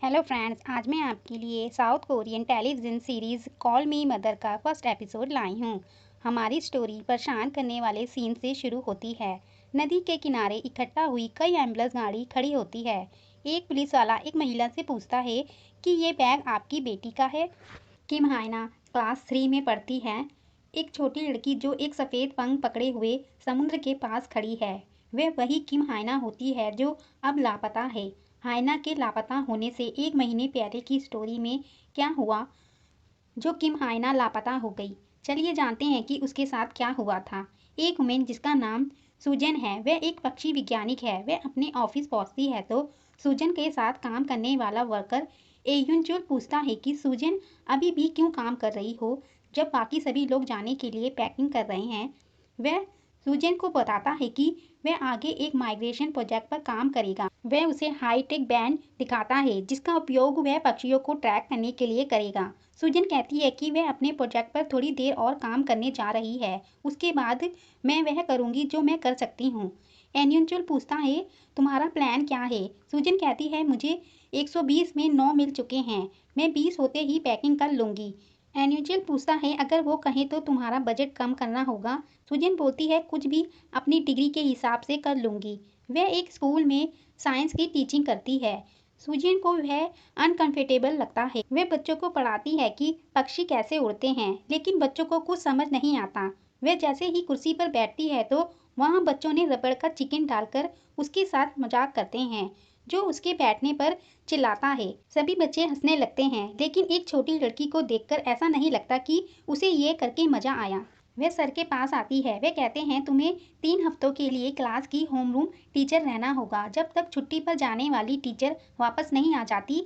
Hello friends, आज मैं आपके लिए south Korean television series call me mother का फर्स्ट एपिसोड लाई हूँ। हमारी स्टोरी परेशान करने वाले सीन से शुरू होती है। नदी के किनारे इकट्ठा हुई कई एम्बुलेंस गाड़ी खड़ी होती है। एक पुलिस वाला एक महिला से पूछता है कि ये बैग आपकी बेटी का है। किम हायना क्लास 3 में पढ़ती है। एक छोटी लड़की जो एक सफ़ेद पंख पकड़े हुए समुद्र के पास खड़ी है। वह वही किम हायना होती है जो अब लापता है। हायना के लापता होने से एक महीने पहले की स्टोरी में क्या हुआ जो किम हायना लापता हो गई। चलिए जानते हैं कि उसके साथ क्या हुआ था। एक वुमेन जिसका नाम सुजन है, वह एक पक्षी वैज्ञानिक है। वह अपने ऑफिस पहुंचती है तो सुजन के साथ काम करने वाला वर्कर एयुन पूछता है कि सुजन अभी भी क्यों काम कर रही हो जब बाकी सभी लोग जाने के लिए पैकिंग कर रहे हैं। वह सुजन को बताता है कि वह आगे एक माइग्रेशन प्रोजेक्ट पर काम करेगा। वह उसे हाईटेक बैंड दिखाता है जिसका उपयोग वह पक्षियों को ट्रैक करने के लिए करेगा। सुजन कहती है कि वह अपने प्रोजेक्ट पर थोड़ी देर और काम करने जा रही है, उसके बाद मैं वह करूंगी जो मैं कर सकती हूँ। एन्यूचुल पूछता है तुम्हारा प्लान क्या है। सुजन कहती है मुझे 120 में 9 मिल चुके हैं, मैं 20 होते ही पैकिंग कर लूंगी। एन्यूचुअल पूछता है अगर वो कहें तो तुम्हारा बजट कम करना होगा। सुजन बोलती है कुछ भी अपनी डिग्री के हिसाब से कर लूंगी। वह एक स्कूल में साइंस की टीचिंग करती है। सुजन को वह अनकंफर्टेबल लगता है। वह बच्चों को पढ़ाती है कि पक्षी कैसे उड़ते हैं, लेकिन बच्चों को कुछ समझ नहीं आता। वह जैसे ही कुर्सी पर बैठती है तो वहाँ बच्चों ने रबड़ का चिकन डालकर उसके साथ मजाक करते हैं जो उसके बैठने पर चिल्लाता है। सभी बच्चे हंसने लगते हैं, लेकिन एक छोटी लड़की को देखकर ऐसा नहीं लगता कि उसे ये करके मजा आया। वह सर के पास आती है। वे कहते हैं तुम्हें 3 हफ्तों के लिए क्लास की होमरूम टीचर रहना होगा जब तक छुट्टी पर जाने वाली टीचर वापस नहीं आ जाती।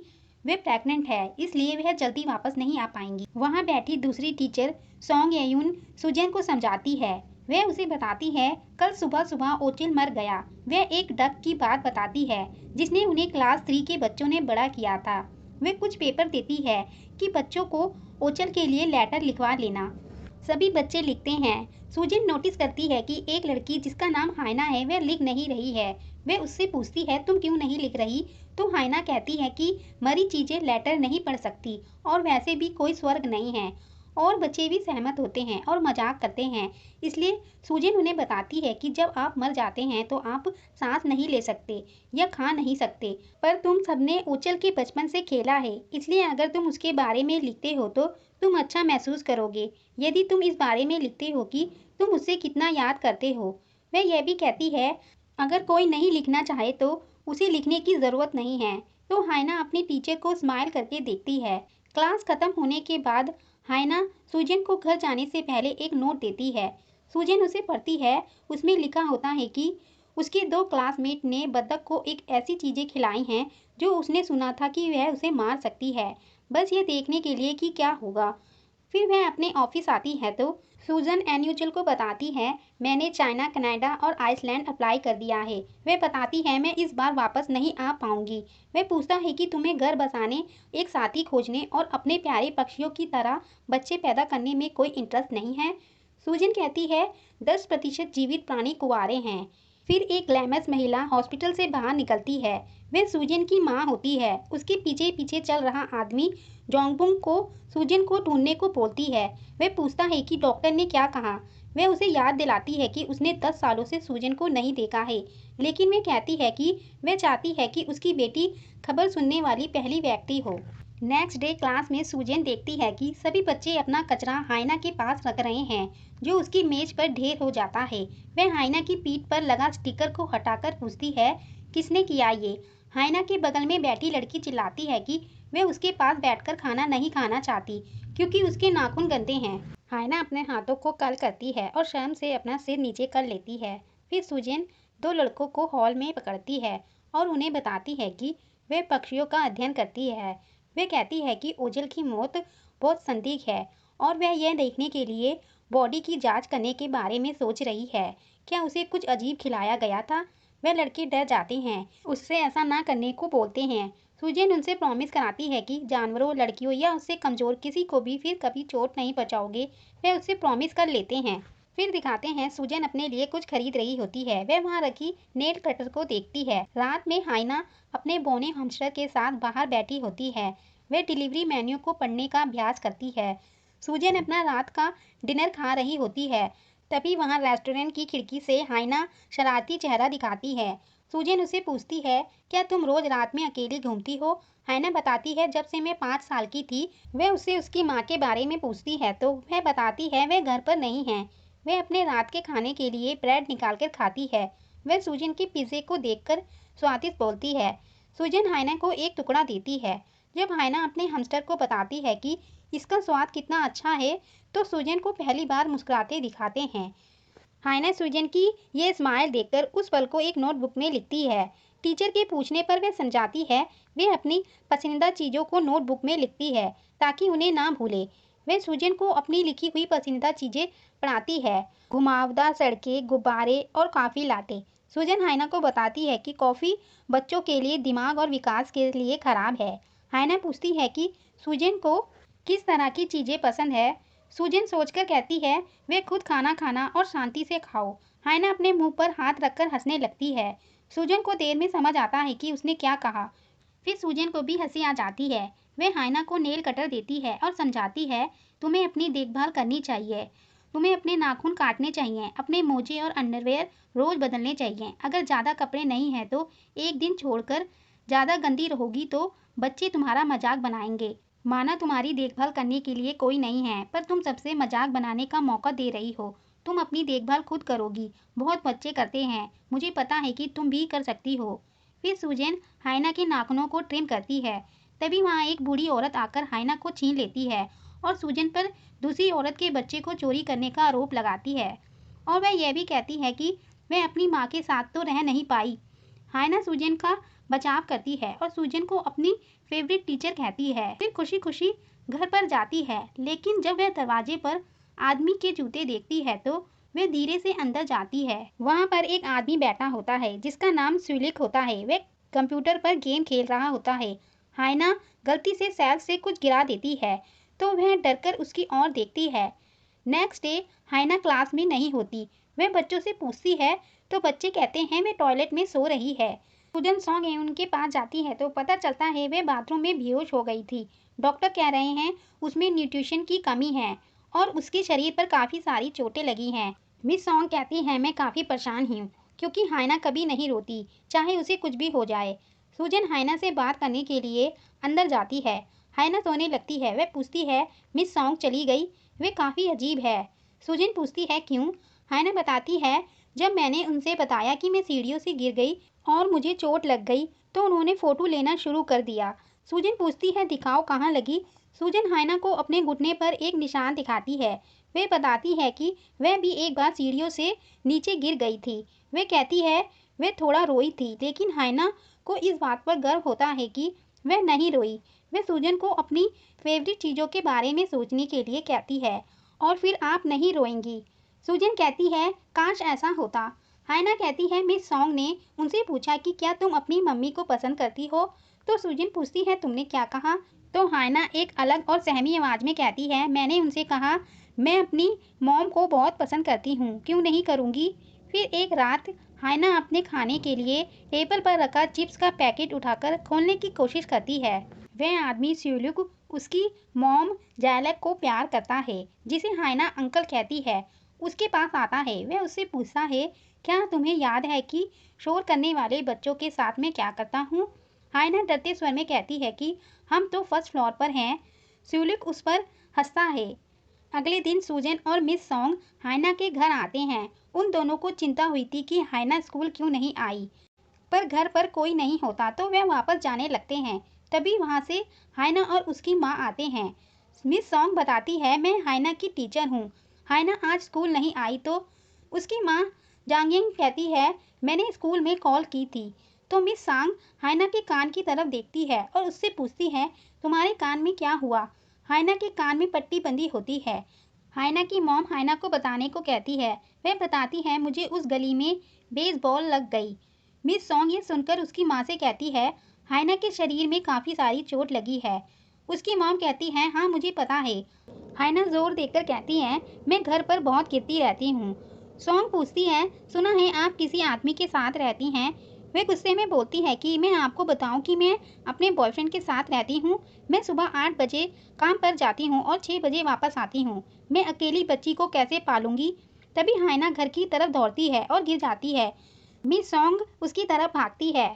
वे प्रेग्नेंट है इसलिए वह जल्दी वापस नहीं आ पाएंगी। वहाँ बैठी दूसरी टीचर सोंग एयुन सुजन को समझाती है। वह उसे बताती है कल सुबह सुबह ओचिल मर गया। वह एक डक की बात बताती है जिसने उन्हें क्लास 3 के बच्चों ने बड़ा किया था। वह कुछ पेपर देती है कि बच्चों को ओचल के लिए लेटर लिखवा लेना। सभी बच्चे लिखते हैं। सुजन नोटिस करती है कि एक लड़की जिसका नाम हायना है वह लिख नहीं रही है। वह उससे पूछती है तुम क्यों नहीं लिख रही। तो हायना कहती है कि मरी चीजें लेटर नहीं पढ़ सकती और वैसे भी कोई स्वर्ग नहीं है। और बच्चे भी सहमत होते हैं और मजाक करते हैं। इसलिए सुजन उन्हें बताती है कि जब आप मर जाते हैं तो आप सांस नहीं ले सकते या खा नहीं सकते, पर तुम सबने ओचल के बचपन से खेला है, इसलिए अगर तुम उसके बारे में लिखते हो तो तुम अच्छा महसूस करोगे। यदि तुम इस बारे में लिखते हो कि तुम उससे कितना याद करते हो। वह यह भी कहती है अगर कोई नहीं लिखना चाहे तो उसे लिखने की ज़रूरत नहीं है। तो हायना अपनी टीचर को स्माइल करके देखती है। क्लास खत्म होने के बाद हायना सुजन को घर जाने से पहले एक नोट देती है। सुजन उसे पढ़ती है। उसमें लिखा होता है कि उसके 2 क्लासमेट ने बतख को एक ऐसी चीज़ें खिलाई हैं जो उसने सुना था कि वह उसे मार सकती है, बस ये देखने के लिए कि क्या होगा। फिर वह अपने ऑफिस आती है तो सूजन एन्यूचल को बताती है मैंने चाइना, कनाडा और आइसलैंड अप्लाई कर दिया है। वह बताती है मैं इस बार वापस नहीं आ पाऊंगी। वह पूछता है कि तुम्हें घर बसाने, एक साथी खोजने और अपने प्यारे पक्षियों की तरह बच्चे पैदा करने में कोई इंटरेस्ट नहीं है। सूजन कहती है 10% जीवित प्राणी कुंवारे हैं। फिर एक ग्लैमरस महिला हॉस्पिटल से बाहर निकलती है। वह सूजन की माँ होती है। उसके पीछे पीछे चल रहा आदमी जोंगबुंग को सूजन को ढूंढने को बोलती है। वह पूछता है कि डॉक्टर ने क्या कहा। वह उसे याद दिलाती है कि उसने 10 सालों से सूजन को नहीं देखा है, लेकिन वह कहती है कि वह चाहती है कि उसकी बेटी खबर सुनने वाली पहली व्यक्ति हो। नेक्स्ट डे क्लास में सूजन देखती है कि सभी बच्चे अपना कचरा हायना के पास रख रहे हैं जो उसकी मेज पर ढेर हो जाता है। वह हायना की पीठ पर लगा स्टिकर को हटाकर पूछती है किसने किया ये। हायना के बगल में बैठी लड़की चिल्लाती है कि वह उसके पास बैठकर खाना नहीं खाना चाहती क्योंकि उसके नाखून गंदे हैं। हायना अपने हाथों को कर्ल करती है और शर्म से अपना सिर नीचे कर लेती है। फिर सूजन 2 लड़कों को हॉल में पकड़ती है और उन्हें बताती है कि वह पक्षियों का अध्ययन करती है। वह कहती है कि ओझल की मौत बहुत संदिग्ध है और वह यह देखने के लिए बॉडी की जांच करने के बारे में सोच रही है क्या उसे कुछ अजीब खिलाया गया था। वह लड़के डर जाते हैं, उससे ऐसा ना करने को बोलते हैं। सुजन उनसे प्रॉमिस कराती है कि जानवरों, लड़कियों या उससे कमज़ोर किसी को भी फिर कभी चोट नहीं पहुंचाओगे। वह उससे प्रॉमिस कर लेते हैं। फिर दिखाते हैं सूजन अपने लिए कुछ खरीद रही होती है। वह वहाँ रखी नेल कटर को देखती है। रात में हाइना अपने बौने हमस्टर के साथ बाहर बैठी होती है। वह डिलीवरी मेन्यू को पढ़ने का अभ्यास करती है। सूजन अपना रात का डिनर खा रही होती है। तभी वहाँ रेस्टोरेंट की खिड़की से हाइना शरारती चेहरा दिखाती है। सूजन उसे पूछती है, क्या तुम रोज रात में अकेली घूमती हो? हाइना बताती है, जब से मैं 5 साल की थी। वह उससे उसकी माँ के बारे में पूछती है तो वह बताती है वह घर पर नहीं है। वह अपने रात के खाने के लिए ब्रेड निकालकर खाती है। वह सूजन के पिज़्ज़े को देखकर स्वादिष्ट बोलती है। सूजन हाइना को एक टुकड़ा देती है। जब हाइना अपने हमस्टर को बताती है कि इसका स्वाद कितना अच्छा है, तो सूजन को पहली बार मुस्कुराते दिखाते हैं। हाइना सूजन की ये स्माइल देखकर उस पल को एक नोटबुक में लिखती है। टीचर के पूछने पर वह समझाती है वह अपनी पसंदीदा चीज़ों को नोटबुक में लिखती है ताकि उन्हें ना भूले। वह सूजन को अपनी लिखी हुई पसंदीदा चीज़ें पढ़ाती है। घुमावदार सड़कें, गुब्बारे और कॉफ़ी लाटे। सूजन हाइना को बताती है कि कॉफ़ी बच्चों के लिए दिमाग और विकास के लिए खराब है। हाइना पूछती है कि सूजन को किस तरह की चीज़ें पसंद है। सूजन सोचकर कहती है वे खुद खाना खाना और शांति से खाओ। हाइना अपने मुंह पर हाथ रखकर हंसने लगती है। सूजन को देर में समझ आता है कि उसने क्या कहा। फिर सूजन को भी हंसी आ जाती है। वह हाइना को नेल कटर देती है और समझाती है, तुम्हें अपनी देखभाल करनी चाहिए। तुम्हें अपने नाखून काटने चाहिए, अपने मोजे और अंडरवेयर रोज बदलने चाहिए। अगर ज़्यादा कपड़े नहीं हैं तो एक दिन छोड़कर ज़्यादा गंदी रहोगी तो बच्चे तुम्हारा मजाक बनाएंगे। माना तुम्हारी देखभाल करने के लिए कोई नहीं है, पर तुम सबसे मजाक बनाने का मौका दे रही हो। तुम अपनी देखभाल खुद करोगी। बहुत बच्चे करते हैं, मुझे पता है कि तुम भी कर सकती हो। फिर सूजन हाइना के नाखूनों को ट्रिम करती है। तभी वहाँ एक बूढ़ी औरत आकर हाइना को छीन लेती है और सूजन पर दूसरी औरत के बच्चे को चोरी करने का आरोप लगाती है। और वह यह भी कहती है कि वह अपनी माँ के साथ तो रह नहीं पाई। हाइना सूजन का बचाव करती है और सूजन को अपनी फेवरेट टीचर कहती है। फिर खुशी खुशी घर पर जाती है, लेकिन जब वह दरवाजे पर आदमी के जूते देखती है तो वह धीरे से अंदर जाती है। वहाँ पर एक आदमी बैठा होता है जिसका नाम स्यूलिक होता है। वह कंप्यूटर पर गेम खेल रहा होता है। हाइना गलती से सेल से कुछ गिरा देती है तो वह डरकर उसकी ओर देखती है। नेक्स्ट डे हाइना क्लास में नहीं होती। वह बच्चों से पूछती है तो बच्चे कहते हैं वह टॉयलेट में सो रही है। सूजन सॉन्ग है उनके पास जाती है तो पता चलता है वे बाथरूम में बेहोश हो गई थी। डॉक्टर कह रहे हैं उसमें न्यूट्रिशन की कमी है और उसके शरीर पर काफ़ी सारी चोटें लगी हैं। मिस सॉन्ग कहती है मैं काफ़ी परेशान हूँ क्योंकि हाइना कभी नहीं रोती, चाहे उसे कुछ भी हो जाए। सूजन हाइना से बात करने के लिए अंदर जाती है। हाइना सोने लगती है। वह पूछती है मिस सॉन्ग चली गई, वे काफ़ी अजीब है। सूजन पूछती है क्यों? हाइना बताती है जब मैंने उनसे बताया कि मैं सीढ़ियों से गिर गई और मुझे चोट लग गई तो उन्होंने फ़ोटो लेना शुरू कर दिया। सूजन पूछती है दिखाओ कहाँ लगी। सूजन हाइना को अपने घुटने पर एक निशान दिखाती है। वह बताती है कि वह भी एक बार सीढ़ियों से नीचे गिर गई थी। वह कहती है वह थोड़ा रोई थी, लेकिन हाइना को इस बात पर गर्व होता है कि वह नहीं रोई। वह सूजन को अपनी फेवरेट चीज़ों के बारे में सोचने के लिए कहती है और फिर आप नहीं रोएंगी। सूजन कहती है काश ऐसा होता। हाइना कहती है मिस सॉन्ग ने उनसे पूछा कि क्या तुम अपनी मम्मी को पसंद करती हो? तो सूजन पूछती है तुमने क्या कहा? तो हाइना एक अलग और सहमी आवाज़ में कहती है मैंने उनसे कहा मैं अपनी मॉम को बहुत पसंद करती हूँ, क्यों नहीं करूँगी। फिर एक रात हाइना अपने खाने के लिए टेबल पर रखा चिप्स का पैकेट उठाकर खोलने की कोशिश करती है। वह आदमी स्यूलिक उसकी मॉम जैलक को प्यार करता है, जिसे हाइना अंकल कहती है, उसके पास आता है। वह उससे पूछता है क्या तुम्हें याद है कि शोर करने वाले बच्चों के साथ मैं क्या करता हूँ? हाइना डरते स्वर में कहती है कि हम तो फर्स्ट फ्लोर पर हैं। स्यूलिक उस पर हंसता है। अगले दिन सूजन और मिस सॉन्ग हाइना के घर आते हैं। उन दोनों को चिंता हुई थी कि हाइना स्कूल क्यों नहीं आई, पर घर पर कोई नहीं होता तो वह वापस जाने लगते हैं। तभी वहाँ से हाइना और उसकी माँ आते हैं। मिस सॉन्ग बताती है मैं हाइना की टीचर हूँ। हाइना आज स्कूल नहीं आई तो उसकी माँ जांगिंग कहती है मैंने स्कूल में कॉल की थी। तो मिस सांग हाइना के कान की तरफ देखती है और उससे पूछती है तुम्हारे कान में क्या हुआ? हाइना के कान में पट्टी बंधी होती है। हाइना की मॉम हाइना को बताने को कहती है। वह बताती है मुझे उस गली में बेसबॉल लग गई। मिस सॉन्ग ये सुनकर उसकी माँ से कहती है हाइना के शरीर में काफ़ी सारी चोट लगी है, उसकी मॉम कहती है, हाँ मुझे पता है। हाइना जोर देकर कहती है, मैं घर पर बहुत गिरती रहती हूँ। सॉन्ग पूछती है, सुना है आप किसी आदमी के साथ रहती हैं। वह गुस्से में बोलती है कि मैं आपको बताऊं कि मैं अपने बॉयफ्रेंड के साथ रहती हूँ। मैं सुबह 8 बजे काम पर जाती हूँ और 6 बजे वापस आती हूँ। मैं अकेली बच्ची को कैसे पालूंगी। तभी हाइना घर की तरफ दौड़ती है और गिर जाती है। मिस सॉन्ग उसकी तरफ भागती है।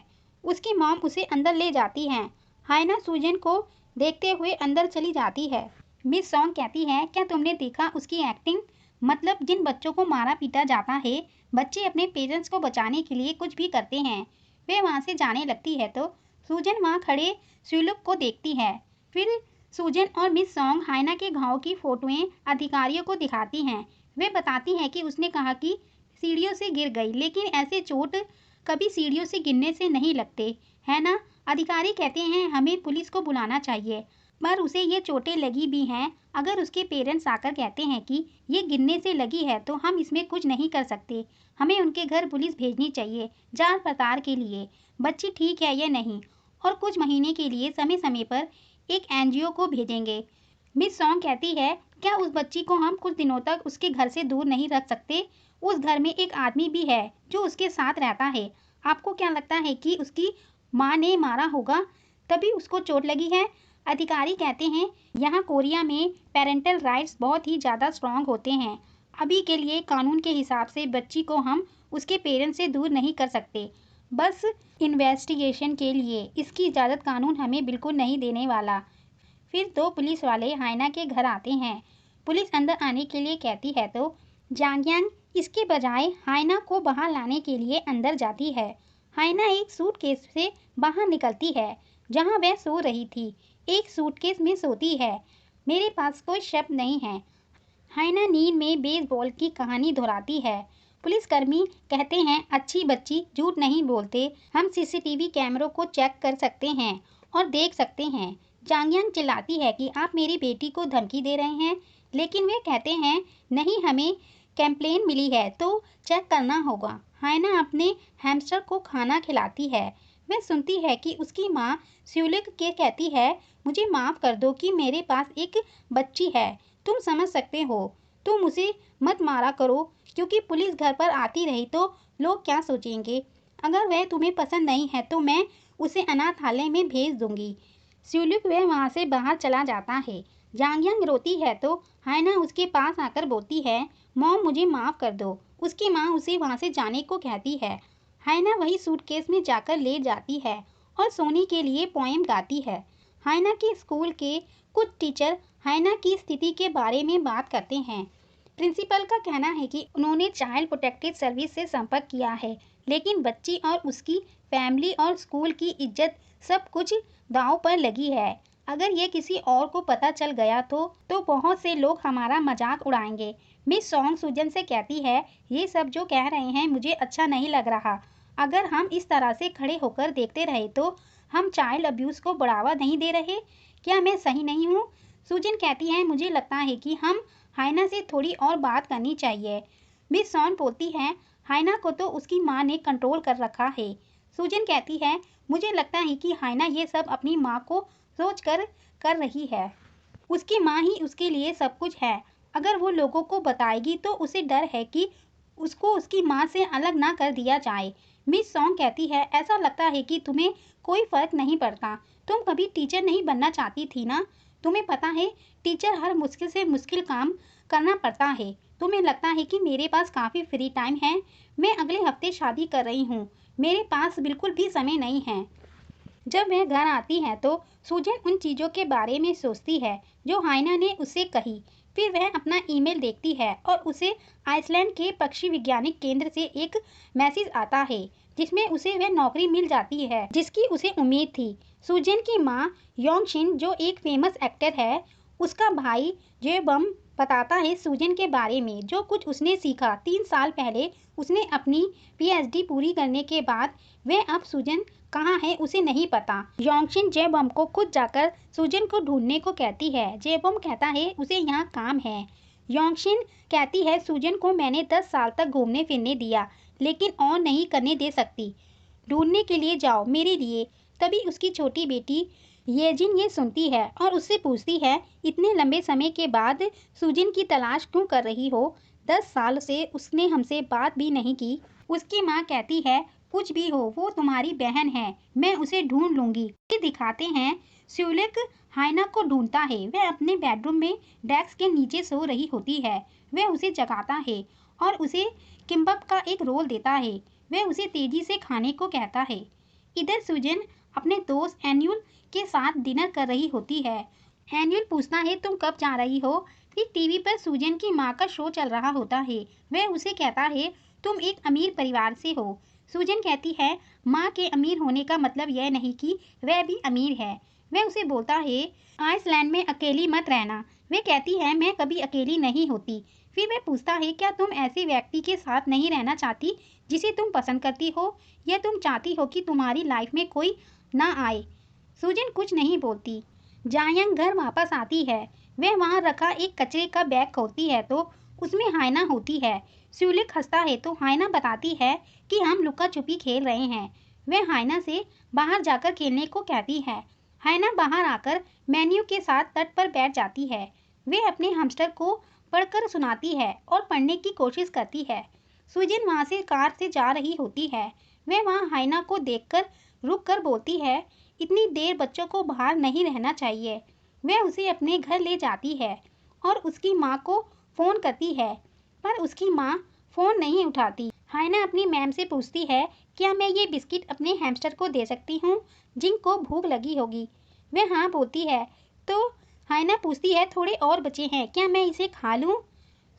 उसकी मॉम उसे अंदर ले जाती है। हाइना सूजन को देखते हुए अंदर चली जाती है। मिस सॉन्ग कहती है, क्या तुमने देखा उसकी एक्टिंग। मतलब जिन बच्चों को मारा पीटा जाता है, बच्चे अपने पेरेंट्स को बचाने के लिए कुछ भी करते हैं। वे वहाँ से जाने लगती है तो सूजन वहाँ खड़े स्यूलुक को देखती है। फिर सूजन और मिस सॉन्ग हाइना के घाव की फोटोएं अधिकारियों को दिखाती हैं। वे बताती हैं कि उसने कहा कि सीढ़ियों से गिर गई, लेकिन ऐसे चोट कभी सीढ़ियों से गिरने से नहीं लगते, है ना। अधिकारी कहते हैं हमें पुलिस को बुलाना चाहिए, पर उसे ये चोटें लगी भी हैं। अगर उसके पेरेंट्स आकर कहते हैं कि ये गिरने से लगी है तो हम इसमें कुछ नहीं कर सकते। हमें उनके घर पुलिस भेजनी चाहिए जांच पड़ताल के लिए, बच्ची ठीक है या नहीं, और कुछ महीने के लिए समय समय पर एक एनजीओ को भेजेंगे। मिस सॉन्ग कहती है, क्या उस बच्ची को हम कुछ दिनों तक उसके घर से दूर नहीं रख सकते। उस घर में एक आदमी भी है जो उसके साथ रहता है। आपको क्या लगता है कि उसकी माँ ने मारा होगा, तभी उसको चोट लगी है। अधिकारी कहते हैं, यहाँ कोरिया में पेरेंटल राइट्स बहुत ही ज़्यादा स्ट्रांग होते हैं। अभी के लिए कानून के हिसाब से बच्ची को हम उसके पेरेंट्स से दूर नहीं कर सकते। बस इन्वेस्टिगेशन के लिए इसकी इजाज़त कानून हमें बिल्कुल नहीं देने वाला। फिर दो पुलिस वाले हाइना के घर आते हैं। पुलिस अंदर आने के लिए कहती है तो जांगयांग इसके बजाय हाइना को बाहर लाने के लिए अंदर जाती है। हाइना एक सूटकेस से बाहर निकलती है जहां वह सो रही थी। एक सूटकेस में सोती है। मेरे पास कोई शब्द नहीं है। हाइना नींद में बेसबॉल की कहानी दोहराती है। पुलिसकर्मी कहते हैं, अच्छी बच्ची झूठ नहीं बोलते, हम सीसीटीवी कैमरों को चेक कर सकते हैं और देख सकते हैं। जांगयांग चिल्लाती है कि आप मेरी बेटी को धमकी दे रहे हैं, लेकिन वे कहते हैं, नहीं, हमें कंप्लेन मिली है तो चेक करना होगा। हाइना अपने हैमस्टर को खाना खिलाती है। वह सुनती है कि उसकी माँ स्यूलिक के कहती है, मुझे माफ़ कर दो कि मेरे पास एक बच्ची है। तुम समझ सकते हो, तुम उसे मत मारा करो, क्योंकि पुलिस घर पर आती रही तो लोग क्या सोचेंगे। अगर वह तुम्हें पसंद नहीं है तो मैं उसे अनाथालय में भेज दूंगी। स्यूलिक वह वहाँ से बाहर चला जाता है। जांगयांग रोती है तो हाइना उसके पास आकर बोलती है, मॉम मुझे माफ़ कर दो। उसकी माँ उसे वहाँ से जाने को कहती है। हाइना वही सूटकेस में जाकर लेट जाती है और सोने के लिए पोएम गाती है। हाइना के स्कूल के कुछ टीचर हाइना की स्थिति के बारे में बात करते हैं। प्रिंसिपल का कहना है कि उन्होंने चाइल्ड प्रोटेक्टिव सर्विस से संपर्क किया है, लेकिन बच्ची और उसकी फैमिली और स्कूल की इज्जत सब कुछ दांव पर लगी है। अगर ये किसी और को पता चल गया तो बहुत से लोग हमारा मजाक उड़ाएंगे। मिस सॉन्ग सूजन से कहती है, ये सब जो कह रहे हैं मुझे अच्छा नहीं लग रहा। अगर हम इस तरह से खड़े होकर देखते रहे तो हम चाइल्ड अब्यूज़ को बढ़ावा नहीं दे रहे। क्या मैं सही नहीं हूँ। सूजन कहती है, मुझे लगता है कि हम हाइना से थोड़ी और बात करनी चाहिए। मिस सॉन्ग बोलती है, हाइना को तो उसकी माँ ने कंट्रोल कर रखा है। सूजन कहती है, मुझे लगता है कि हाइना ये सब अपनी माँ को सोच कर रही है। उसकी माँ ही उसके लिए सब कुछ है। अगर वो लोगों को बताएगी तो उसे डर है कि उसको उसकी माँ से अलग ना कर दिया जाए। मिस सॉन्ग कहती है, ऐसा लगता है कि तुम्हें कोई फर्क नहीं पड़ता। तुम कभी टीचर नहीं बनना चाहती थी ना। तुम्हें पता है टीचर हर मुश्किल से मुश्किल काम करना पड़ता है। तुम्हें लगता है कि मेरे पास काफ़ी फ्री टाइम है। मैं अगले हफ्ते शादी कर रही हूँ, मेरे पास बिल्कुल भी समय नहीं है। जब वह घर आती है तो सूजन उन चीज़ों के बारे में सोचती है जो हाइना ने उससे कही। फिर वह अपना ईमेल देखती है और उसे आइसलैंड के पक्षी वैज्ञानिक केंद्र से एक मैसेज आता है जिसमें उसे वह नौकरी मिल जाती है जिसकी उसे उम्मीद थी। सूजन की माँ योंग शिन जो एक फेमस एक्टर है, उसका भाई जेबम बताता है सूजन के बारे में जो कुछ उसने सीखा 3 साल पहले। उसने अपनी पीएचडी पूरी करने के बाद वह अब सूजन कहाँ है उसे नहीं पता। योंगशिन जेबम को खुद जाकर सूजन को ढूंढने को कहती है। जेबम कहता है उसे यहाँ काम है। योंगशिन कहती है, सूजन को मैंने 10 साल तक घूमने फिरने दिया, लेकिन और नहीं करने दे सकती। ढूंढने के लिए जाओ मेरे लिए। तभी उसकी छोटी बेटी येजिन ये सुनती है और उससे पूछती है, इतने लंबे समय के बाद सुजिन की तलाश क्यों कर रही हो? 10 साल से उसने हमसे बात भी नहीं की। उसकी माँ कहती है, कुछ भी हो वो तुम्हारी बहन है, मैं उसे ढूंढ लूंगी। ये दिखाते हैं स्यूलिक हाइना को ढूंढता है। वह अपने बेडरूम में डेस्क के नीचे सो रही होती है। वह उसे जगाता है और उसे किम्बप का एक रोल देता है। वह उसे तेजी से खाने को कहता है। इधर सुजन अपने दोस्त एन्यूल के साथ डिनर कर रही होती है। एन्यूल पूछता है, तुम कब जा रही हो? फिर टीवी पर सुजन की माँ का शो चल रहा होता है। वह उसे कहता है, तुम एक अमीर परिवार से हो। सुजन कहती है, माँ के अमीर होने का मतलब यह नहीं कि वह भी अमीर है। वह उसे बोलता है, आइसलैंड में अकेली मत रहना। वह कहती है, मैं कभी अकेली नहीं होती। फिर वह पूछता है, क्या तुम ऐसे व्यक्ति के साथ नहीं रहना चाहती जिसे तुम पसंद करती हो, या तुम चाहती हो कि तुम्हारी लाइफ में कोई ना आए? सुजन कुछ नहीं बोलती। जायंग घर वापस आती है। वह वहाँ रखा एक कचरे का बैग खोलती है तो उसमें हाइना होती है। स्यूलिक हंसता है तो हाइना बताती है कि हम लुका छुपी खेल रहे हैं। वह हाइना से बाहर जाकर खेलने को कहती है। हाइना बाहर आकर मेन्यू के साथ तट पर बैठ जाती है। वह अपने हैमस्टर को पढ़कर सुनाती है और पढ़ने की कोशिश करती है। सुजन वहाँ से कार से जा रही होती है। वह वहाँ हाइना को देखकर रुक कर बोलती है, इतनी देर बच्चों को बाहर नहीं रहना चाहिए। वह उसे अपने घर ले जाती है और उसकी माँ को फ़ोन करती है, पर उसकी माँ फ़ोन नहीं उठाती। हाइना अपनी मैम से पूछती है, क्या मैं ये बिस्किट अपने हैमस्टर को दे सकती हूँ जिनको भूख लगी होगी? वह हाँ बोलती है। तो हाइना पूछती है, थोड़े और बचे हैं, क्या मैं इसे खा लूँ?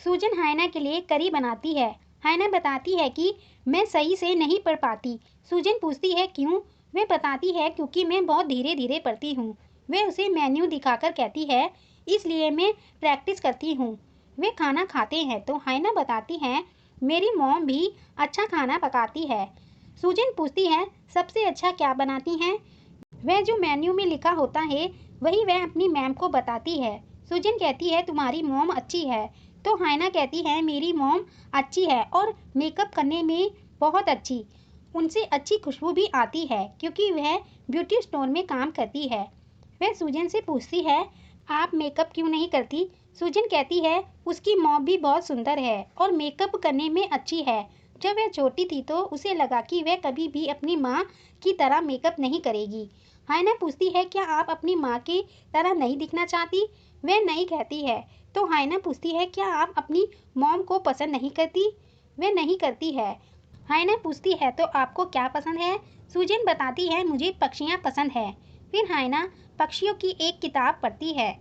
सूजन हाइना के लिए करी बनाती है। हाइना बताती है कि मैं सही से नहीं पढ़ पाती। सूजन पूछती है, क्यों? वह बताती है, क्योंकि मैं बहुत धीरे धीरे पढ़ती हूँ। वह उसे मेन्यू दिखाकर कहती है, इसलिए मैं प्रैक्टिस करती हूँ। वे खाना खाते हैं तो हाइना बताती है, मेरी मॉम भी अच्छा खाना पकाती है। सूजन पूछती है, सबसे अच्छा क्या बनाती हैं? वह जो मेन्यू में लिखा होता है वही वह अपनी मैम को बताती है। सुजन कहती है, तुम्हारी मॉम अच्छी है। तो हाइना कहती है, मेरी मॉम अच्छी है और मेकअप करने में बहुत अच्छी। उनसे अच्छी खुशबू भी आती है क्योंकि वह ब्यूटी स्टोर में काम करती है। वह सुजन से पूछती है, आप मेकअप क्यों नहीं करती? सुजन कहती है, उसकी मॉम भी बहुत सुंदर है और मेकअप करने में अच्छी है। जब वह छोटी थी तो उसे लगा कि वह कभी भी अपनी माँ की तरह मेकअप नहीं करेगी। हाइना पूछती है, क्या आप अपनी माँ की तरह नहीं दिखना चाहती? वह नहीं कहती है। तो हाइना पूछती है, क्या आप अपनी मॉम को पसंद नहीं करती? वह नहीं करती है। हाइना पूछती है, तो आपको क्या पसंद है? सुजन बताती है, मुझे पक्षियाँ पसंद है। फिर हाइना पक्षियों की एक किताब पढ़ती है।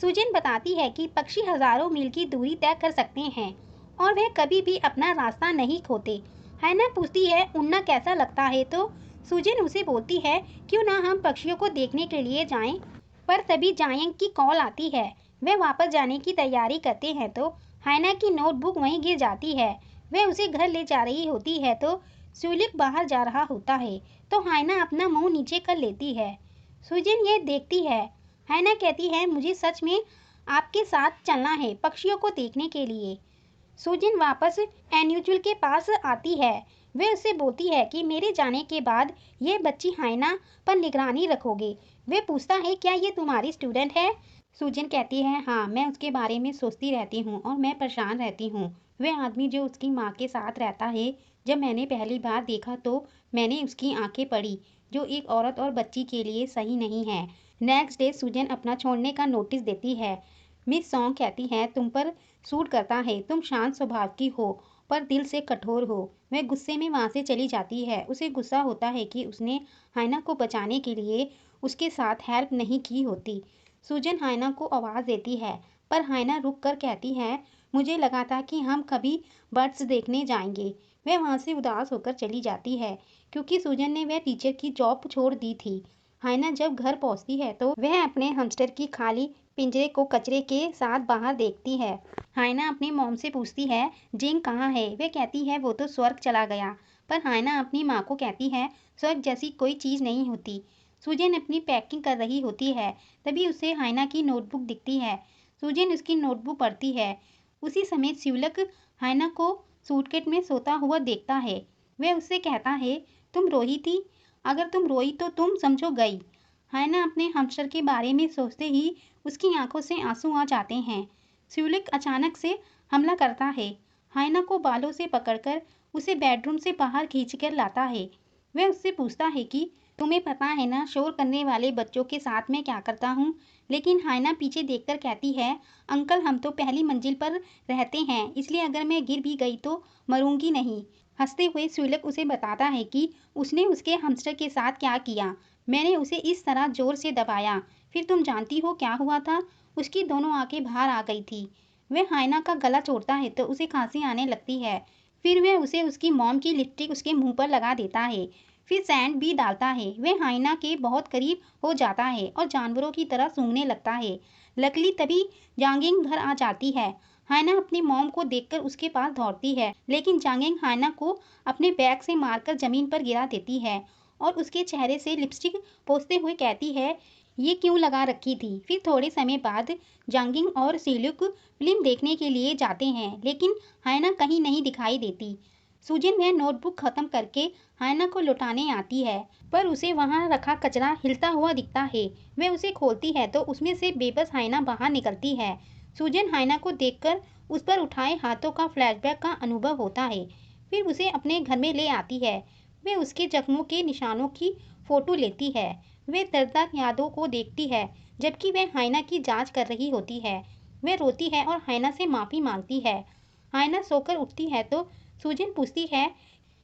सुजन बताती है कि पक्षी हजारों मील की दूरी तय कर सकते हैं और वह कभी भी अपना रास्ता नहीं खोते। हाइना पूछती है, उड़ना कैसा लगता है? तो सुजन उसे बोलती है, क्यों ना हम पक्षियों को देखने के लिए जाएं? पर तभी जायंग की कॉल आती है। वे वापस जाने की तैयारी करते हैं तो हाइना की नोटबुक वहीं गिर जाती है। वे उसे घर ले जा रही होती है तो स्यूलिक बाहर जा रहा होता है तो हाइना अपना मुंह नीचे कर लेती है। सुजन ये देखती है। हाइना कहती है, मुझे सच में आपके साथ चलना है पक्षियों को देखने के लिए। सुजन वापस एन्यूचुल के पास आती है। वे उससे बोलती है कि मेरे जाने के बाद ये बच्ची हाइना पर निगरानी रखोगे। वे पूछता है, क्या ये तुम्हारी स्टूडेंट है? सुजन कहती है, हाँ, मैं उसके बारे में सोचती रहती हूँ और मैं परेशान रहती हूँ। वह आदमी जो उसकी माँ के साथ रहता है, जब मैंने पहली बार देखा तो मैंने उसकी आंखें पढ़ी, जो एक औरत और बच्ची के लिए सही नहीं है। नेक्स्ट डे सुजन अपना छोड़ने का नोटिस देती है। मिस सॉन्ग कहती है, तुम पर सूट करता है, तुम शांत स्वभाव की हो पर दिल से कठोर हो। वह गुस्से में वहाँ से चली जाती है। उसे गुस्सा होता है कि उसने हाइना को बचाने के लिए उसके साथ हेल्प नहीं की होती। सुजन हाइना को आवाज़ देती है पर हाइना रुक कर कहती है, मुझे लगा था कि हम कभी बर्ड्स देखने जाएंगे। वह वहाँ से उदास होकर चली जाती है क्योंकि सुजन ने वह टीचर की जॉब छोड़ दी थी। हाइना जब घर पहुँचती है तो वह अपने हमस्टर की खाली पिंजरे को कचरे के साथ बाहर देखती है। हाइना अपनी मॉम से पूछती है, जिंग कहाँ है? वे कहती है, वो तो स्वर्ग चला गया। पर हाइना अपनी माँ को कहती है, स्वर्ग जैसी कोई चीज़ नहीं होती। सुजन अपनी पैकिंग कर रही होती है तभी उसे हाइना की नोटबुक दिखती है। सुजन उसकी नोटबुक पढ़ती है। उसी समय स्यूलक हाइना को सूटकेस में सोता हुआ देखता है। वह उससे कहता है, तुम रोई थी? अगर तुम रोई तो तुम समझो गई। हायना अपने हमशर के बारे में सोचते ही उसकी आंखों से आंसू आ जाते हैं। स्यूलिक अचानक से हमला करता है। हायना को बालों से पकड़कर उसे बेडरूम से बाहर खींचकर लाता है। वह उससे पूछता है कि तुम्हें पता है ना शोर करने वाले बच्चों के साथ मैं क्या करता हूँ। लेकिन हायना पीछे देखकर कहती है, अंकल हम तो पहली मंजिल पर रहते हैं, इसलिए अगर मैं गिर भी गई तो मरूंगी नहीं। हंसते हुए स्यूलिक उसे बताता है कि उसने उसके हमस्टर के साथ क्या किया। मैंने उसे इस तरह जोर से दबाया, फिर तुम जानती हो क्या हुआ था? उसकी दोनों आंखें बाहर आ गई थी। वह हायना का गला छोड़ता है तो उसे खांसी आने लगती है। फिर वह उसे उसकी मॉम की लिपस्टिक उसके मुंह पर लगा देता है। फिर सैंड भी डालता है। वह हायना के बहुत करीब हो जाता है और जानवरों की तरह सूंघने लगता है। लकली तभी जांगिंग घर आ जाती है। हायना अपनी मॉम को देखकर उसके पास दौड़ती है, लेकिन जांगिंग हायना को अपने बैग से मारकर जमीन पर गिरा देती है और उसके चेहरे से लिपस्टिक पोंछते हुए कहती है, ये क्यों लगा रखी थी। फिर थोड़े समय बाद जांगिंग और सील्यूक फिल्म देखने के लिए जाते हैं, लेकिन हायना कहीं नहीं दिखाई देती। सुजिन वह नोटबुक खत्म करके हायना को लौटाने आती है, पर उसे वहां रखा कचरा हिलता हुआ दिखता है। वह उसे खोलती है तो उसमें से बेबस हायना बाहर निकलती है। सुजन हायना को देखकर उस पर उठाए हाथों का फ्लैशबैक का अनुभव होता है। फिर उसे अपने घर में ले आती है। वह उसके जख्मों के निशानों की फोटो लेती है। वह दर्दनाक यादों को देखती है, जबकि वह हायना की जांच कर रही होती है। वह रोती है और हायना से माफी मांगती है। हायना सोकर उठती है तो सुजन पूछती है,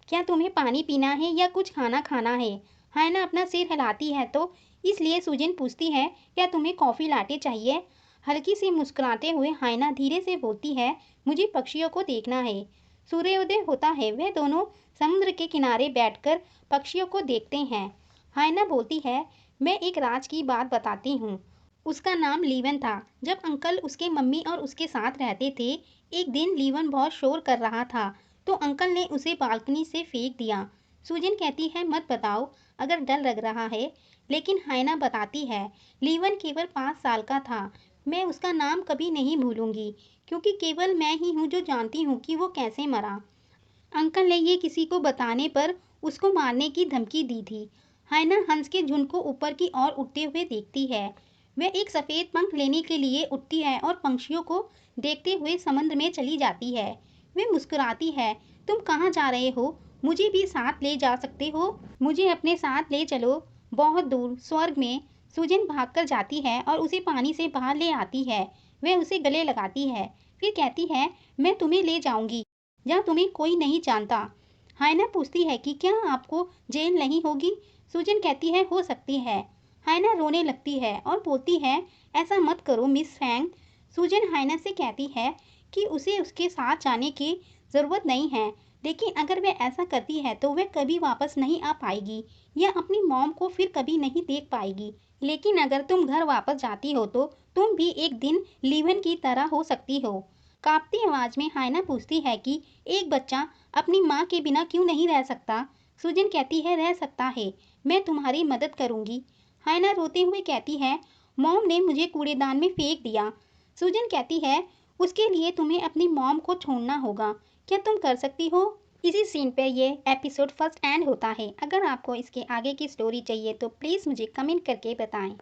क्या तुम्हें पानी पीना है या कुछ खाना खाना है? हायना अपना सिर हिलाती है तो इसलिए सुजन पूछती है, क्या तुम्हें कॉफ़ी लाटे चाहिए? हल्की सी मुस्कुराते हुए हायना धीरे से बोलती है, मुझे पक्षियों को देखना है। सूर्योदय होता है। वह दोनों समुद्र के किनारे बैठकर पक्षियों को देखते हैं। हायना बोलती है, मैं एक राज की बात बताती हूँ। उसका नाम लीवन था। जब अंकल उसके मम्मी और उसके साथ रहते थे, एक दिन लीवन बहुत शोर कर रहा था तो अंकल ने उसे बालकनी से फेंक दिया। सूजन कहती है, मत बताओ अगर डर लग रहा है। लेकिन हायना बताती है, लीवन केवल 5 साल का था। मैं उसका नाम कभी नहीं भूलूंगी, क्योंकि केवल मैं ही हूँ जो जानती हूँ कि वो कैसे मरा। अंकल ने ये किसी को बताने पर उसको मारने की धमकी दी थी। हायना हंस के झुंड को ऊपर की ओर उड़ते हुए देखती है। वह एक सफेद पंख लेने के लिए उठती है और पंछियों को देखते हुए समुद्र में चली जाती है। वह मुस्कुराती है, तुम कहाँ जा रहे हो? मुझे भी साथ ले जा सकते हो? मुझे अपने साथ ले चलो, बहुत दूर स्वर्ग में। सुजन भागकर जाती है और उसे पानी से बाहर ले आती है। वह उसे गले लगाती है, फिर कहती है, मैं तुम्हें ले जाऊंगी जहाँ तुम्हें कोई नहीं जानता। हायना पूछती है कि क्या आपको जेल नहीं होगी? सुजन कहती है, हो सकती है। हायना रोने लगती है और बोलती है, ऐसा मत करो मिस फैंग। सुजन हायना से कहती है कि उसे उसके साथ जाने की ज़रूरत नहीं है, लेकिन अगर वह ऐसा करती है तो वह कभी वापस नहीं आ पाएगी या अपनी मॉम को फिर कभी नहीं देख पाएगी। लेकिन अगर तुम घर वापस जाती हो तो तुम भी एक दिन लीवन की तरह हो सकती हो। कांपती आवाज में हायना पूछती है कि एक बच्चा अपनी माँ के बिना क्यों नहीं रह सकता? सुजन कहती है, रह सकता है, मैं तुम्हारी मदद करूंगी। हायना रोते हुए कहती है, मॉम ने मुझे कूड़ेदान में फेंक दिया। सुजन कहती है, उसके लिए तुम्हें अपनी मॉम को छोड़ना होगा। क्या तुम कर सकती हो? इसी सीन पे ये एपिसोड फर्स्ट एंड होता है। अगर आपको इसके आगे की स्टोरी चाहिए तो प्लीज़ मुझे कमेंट करके बताएं।